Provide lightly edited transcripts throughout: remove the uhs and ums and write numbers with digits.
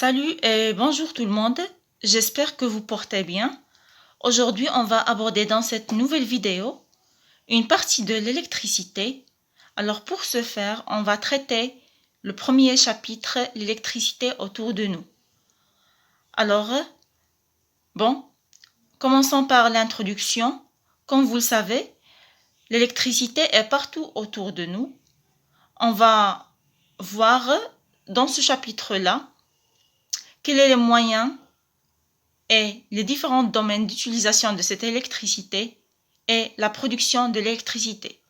Salut et bonjour tout le monde, j'espère que vous portez bien. Aujourd'hui, on va aborder dans cette nouvelle vidéo une partie de l'électricité. Alors pour ce faire, on va traiter le premier chapitre, l'électricité autour de nous. Alors, commençons par l'introduction. Comme vous le savez, l'électricité est partout autour de nous. On va voir dans ce chapitre-là quels sont les moyens et les différents domaines d'utilisation de cette électricité et la production de l'électricité.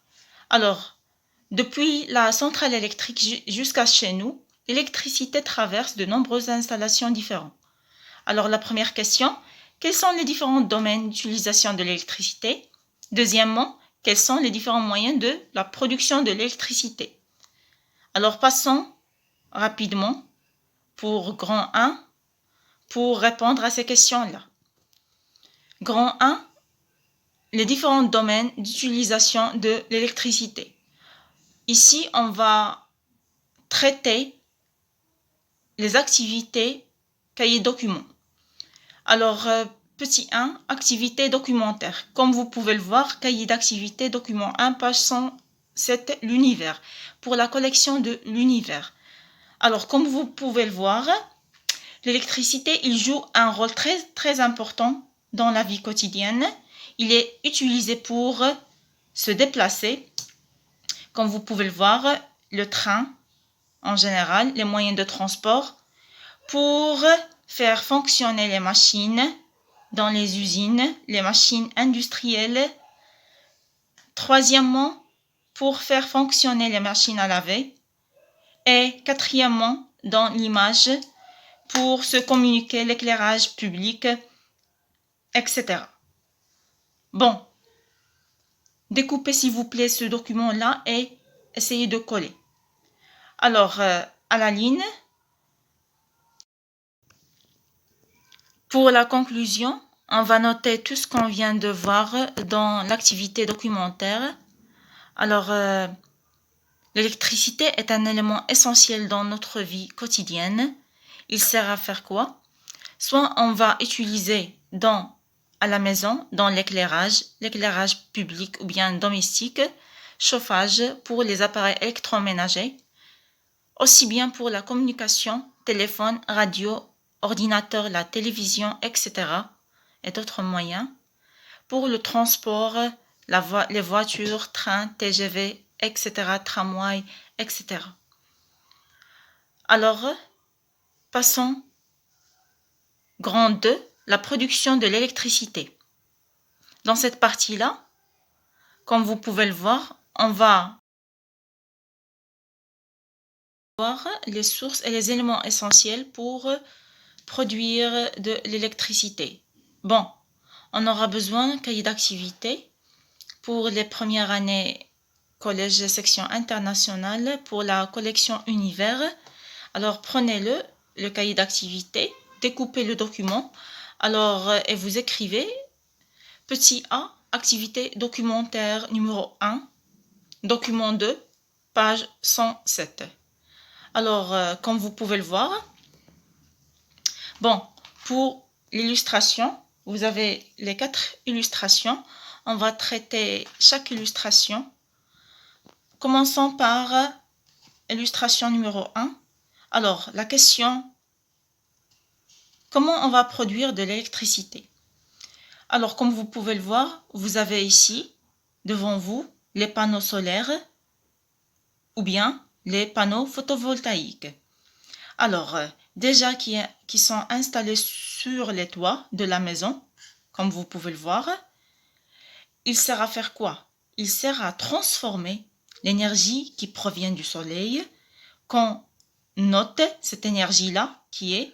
Alors, depuis la centrale électrique jusqu'à chez nous, l'électricité traverse de nombreuses installations différentes. Alors, la première question, quels sont les différents domaines d'utilisation de l'électricité? Deuxièmement, quels sont les différents moyens de la production de l'électricité? Alors, passons rapidement pour grand 1 pour répondre à ces questions-là. Grand 1, les différents domaines d'utilisation de l'électricité. Ici, on va traiter les activités cahier documents. Alors, petit 1, activités documentaires. Comme vous pouvez le voir, cahier d'activité document 1, page 107, l'univers, pour la collection de l'univers. Alors, comme vous pouvez le voir, l'électricité, il joue un rôle très important dans la vie quotidienne. Il est utilisé pour se déplacer. Comme vous pouvez le voir, le train en général, les moyens de transport, pour faire fonctionner les machines dans les usines, les machines industrielles. Troisièmement, pour faire fonctionner les machines à laver. Et quatrièmement, dans l'image, pour se communiquer, l'éclairage public, etc. Bon, découpez s'il vous plaît ce document-là et essayez de coller. Alors, à la ligne, pour la conclusion, on va noter tout ce qu'on vient de voir dans l'activité documentaire. Alors, l'électricité est un élément essentiel dans notre vie quotidienne. Il sert à faire quoi? Soit on va utiliser à la maison, dans l'éclairage public ou bien domestique, chauffage pour les appareils électroménagers, aussi bien pour la communication, téléphone, radio, ordinateur, la télévision, etc. et d'autres moyens, pour le transport, les voitures, trains, TGV, etc., tramway, etc. Alors, passons grand 2, la production de l'électricité. Dans cette partie-là, comme vous pouvez le voir, on va voir les sources et les éléments essentiels pour produire de l'électricité. Bon, on aura besoin d'un cahier d'activité pour les premières années collège section internationale pour la collection univers. Alors prenez le cahier d'activité, découpez le document. Alors, et vous écrivez petit a, activité documentaire numéro 1, document 2, page 107. Alors, comme vous pouvez le voir, pour l'illustration, vous avez les 4 illustrations. On va traiter chaque illustration. Commençons par illustration numéro 1. Alors, la question, comment on va produire de l'électricité? Alors, comme vous pouvez le voir, vous avez ici, devant vous, les panneaux solaires ou bien les panneaux photovoltaïques. Alors, déjà qui sont installés sur les toits de la maison, comme vous pouvez le voir, il sert à faire quoi? Il sert à transformer l'énergie qui provient du soleil, qu'on note cette énergie-là qui est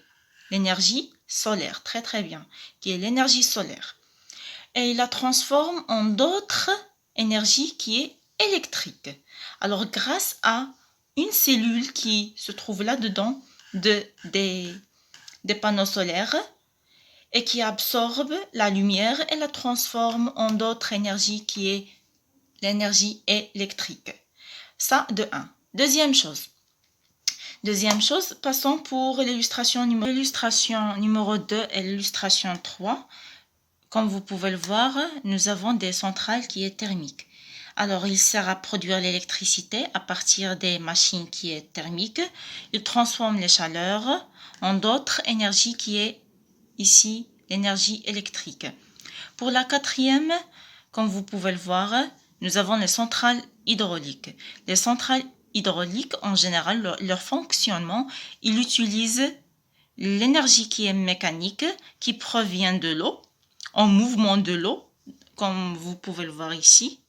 l'énergie solaire, très bien, qui est l'énergie solaire. Et il la transforme en d'autres énergies qui est électrique. Alors, grâce à une cellule qui se trouve là-dedans des panneaux solaires et qui absorbe la lumière et la transforme en d'autres énergies qui est l'énergie électrique. Ça, de 1. Deuxième chose, Deuxième chose, passons pour l'illustration numéro 2 et l'illustration 3. Comme vous pouvez le voir, nous avons des centrales qui est thermique. Alors, il sert à produire l'électricité à partir des machines qui est thermique. Il transforme les chaleurs en d'autres énergies qui est ici l'énergie électrique. Pour la quatrième, comme vous pouvez le voir, nous avons les centrales hydrauliques. Les centrales hydrauliques, en général, leur fonctionnement, ils utilisent l'énergie qui est mécanique, qui provient de l'eau, en mouvement de l'eau, comme vous pouvez le voir ici.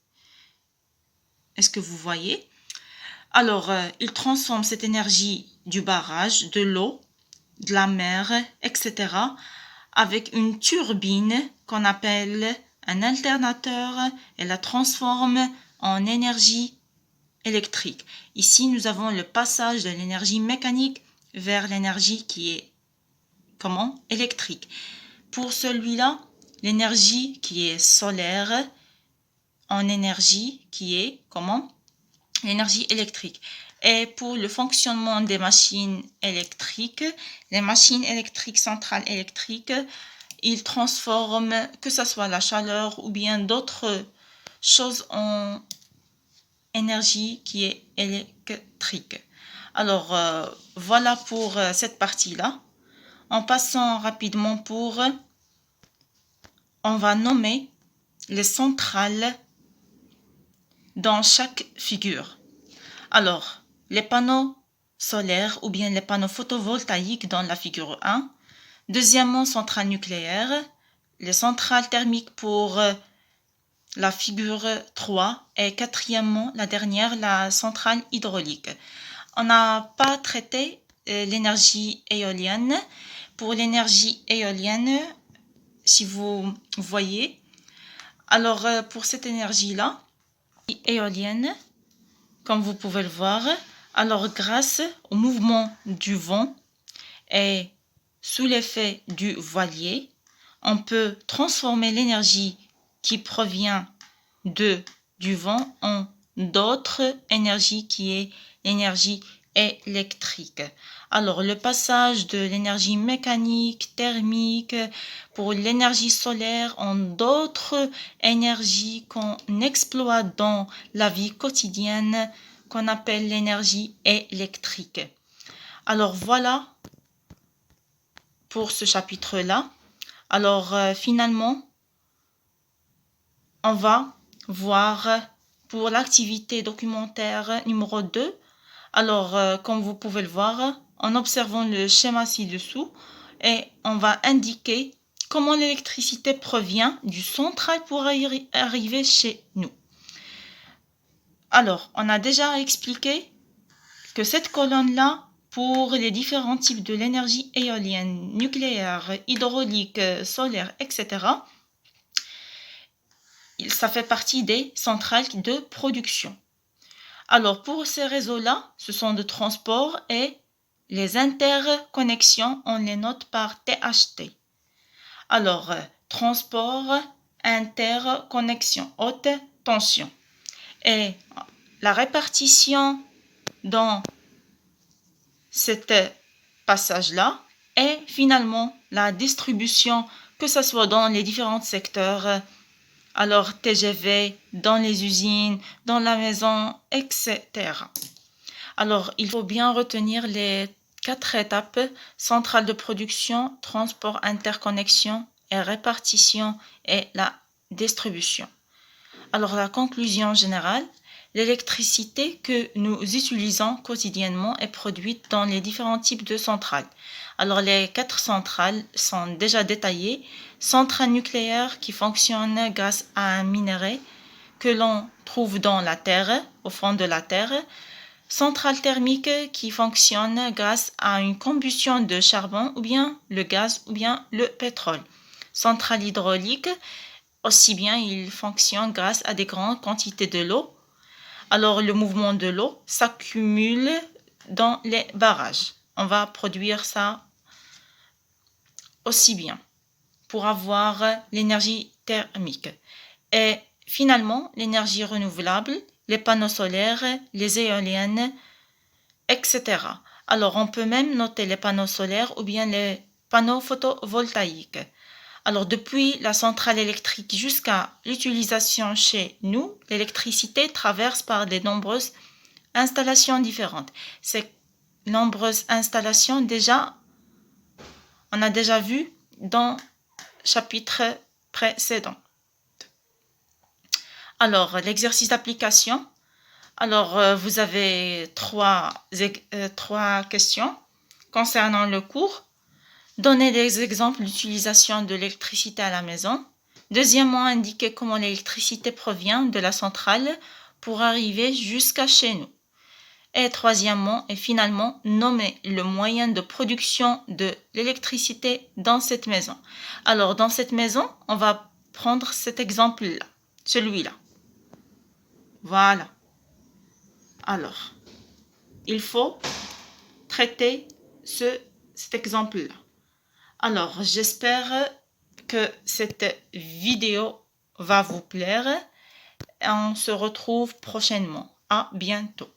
Est-ce que vous voyez? Alors, ils transforment cette énergie du barrage, de l'eau, de la mer, etc., avec une turbine qu'on appelle un alternateur et la transforme en énergie électrique. Ici, nous avons le passage de l'énergie mécanique vers l'énergie qui est électrique. Pour celui-là, l'énergie qui est solaire en énergie qui est l'énergie électrique. Et pour le fonctionnement des machines électriques, les machines électriques, centrales électriques, ils transforment que ce soit la chaleur ou bien d'autres choses en énergie qui est électrique. Alors, voilà pour cette partie-là. En passant rapidement on va nommer les centrales dans chaque figure. Alors, les panneaux solaires ou bien les panneaux photovoltaïques dans la figure 1. Deuxièmement, centrales nucléaires. Les centrales thermiques pour la figure 3. Et quatrièmement, la dernière, la centrale hydraulique. On n'a pas traité l'énergie éolienne. Pour l'énergie éolienne, si vous voyez, alors pour cette énergie-là, éolienne, comme vous pouvez le voir, alors grâce au mouvement du vent et sous l'effet du voilier, on peut transformer l'énergie qui provient du vent en d'autres énergies qui est l'énergie électrique. Alors, le passage de l'énergie mécanique, thermique, pour l'énergie solaire en d'autres énergies qu'on exploite dans la vie quotidienne, qu'on appelle l'énergie électrique. Alors, voilà pour ce chapitre-là. Alors, finalement, on va voir pour l'activité documentaire numéro 2. Alors, comme vous pouvez le voir, en observant le schéma ci-dessous, et on va indiquer comment l'électricité provient du central pour arriver chez nous. Alors, on a déjà expliqué que cette colonne-là, pour les différents types de l'énergie éolienne, nucléaire, hydraulique, solaire, etc., ça fait partie des centrales de production. Alors, pour ces réseaux-là, ce sont de transport et les interconnexions, on les note par THT. Alors, transport, interconnexion, haute tension. Et la répartition dans ce passage-là et finalement la distribution, que ce soit dans les différents secteurs, alors TGV, dans les usines, dans la maison, etc. Alors, il faut bien retenir les 4 étapes: centrale de production, transport, interconnexion et répartition et la distribution. Alors, la conclusion générale, l'électricité que nous utilisons quotidiennement est produite dans les différents types de centrales. Alors, les 4 centrales sont déjà détaillées. Centrale nucléaire qui fonctionne grâce à un minerai que l'on trouve dans la terre, au fond de la terre. Centrale thermique qui fonctionne grâce à une combustion de charbon ou bien le gaz ou bien le pétrole. Centrale hydraulique, aussi bien il fonctionne grâce à des grandes quantités de l'eau. Alors le mouvement de l'eau s'accumule dans les barrages. On va produire ça aussi bien pour avoir l'énergie thermique. Et finalement, l'énergie renouvelable, les panneaux solaires, les éoliennes, etc. Alors, on peut même noter les panneaux solaires ou bien les panneaux photovoltaïques. Alors, depuis la centrale électrique jusqu'à l'utilisation chez nous, l'électricité traverse par de nombreuses installations différentes. Ces nombreuses installations, on a déjà vu dans le chapitre précédent. Alors, l'exercice d'application. Alors, vous avez trois questions concernant le cours. Donnez des exemples d'utilisation de l'électricité à la maison. Deuxièmement, indiquez comment l'électricité provient de la centrale pour arriver jusqu'à chez nous. Et troisièmement et finalement, nommez le moyen de production de l'électricité dans cette maison. Alors, dans cette maison, on va prendre cet exemple-là, celui-là. Voilà. Alors, il faut traiter cet exemple-là. Alors, j'espère que cette vidéo va vous plaire. On se retrouve prochainement. À bientôt.